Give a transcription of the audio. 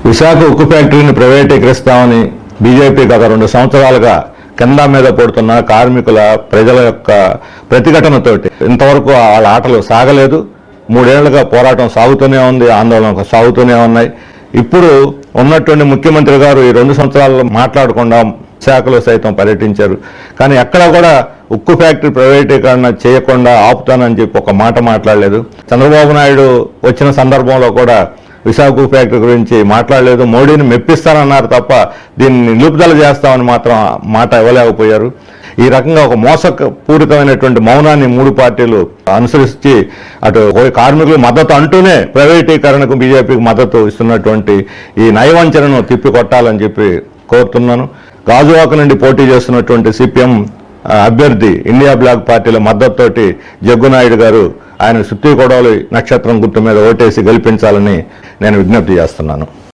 విశాఖ ఉక్కు ఫ్యాక్టరీని ప్రైవేటీకరిస్తామని బీజేపీ గత 2 సంవత్సరాలుగా కింద మీద పడుతున్న కార్మికుల ప్రజల యొక్క ప్రతిఘటనతోటి ఇంతవరకు వాళ్ళ ఆటలు సాగలేదు. 3 ఏళ్లుగా పోరాటం సాగుతూనే ఉంది, ఆందోళన సాగుతూనే ఉన్నాయి. ఇప్పుడు ఉన్నటువంటి ముఖ్యమంత్రి గారు ఈ 2 సంవత్సరాల్లో మాట్లాడకుండా విశాఖలో సైతం పర్యటించారు. కానీ ఎక్కడా కూడా ఉక్కు ఫ్యాక్టరీ ప్రైవేటీకరణ చేయకుండా ఆపుతానని చెప్పి ఒక మాట మాట్లాడలేదు. చంద్రబాబు నాయుడు వచ్చిన సందర్భంలో కూడా విశాఖ ఉక్కు ఫ్యాక్టరీ గురించి మాట్లాడలేదు. మోడీని మెప్పిస్తానన్నారు తప్ప దీన్ని నిలుపుదల చేస్తామని మాత్రం మాట ఇవ్వలేకపోయారు. ఈ రకంగా ఒక మోసపూరితమైనటువంటి మౌనాన్ని 3 పార్టీలు అనుసరించి అటు కార్మికులకు మద్దతు అంటూనే ప్రైవేటీకరణకు బీజేపీకి మద్దతు ఇస్తున్నటువంటి ఈ నయవంచనను తిప్పికొట్టాలని చెప్పి కోరుతున్నాను. గాజువాక నుండి పోటీ చేస్తున్నటువంటి సిపిఎం అభ్యర్థి ఇండియా బ్లాక్ పార్టీల మద్దతుతోటి జగ్గునాయుడు గారు ఆయన సుత్తి కొడవలి నక్షత్రం గుర్తు మీద ఓటేసి గెలిపించాలని నేను విజ్ఞప్తి చేస్తున్నాను.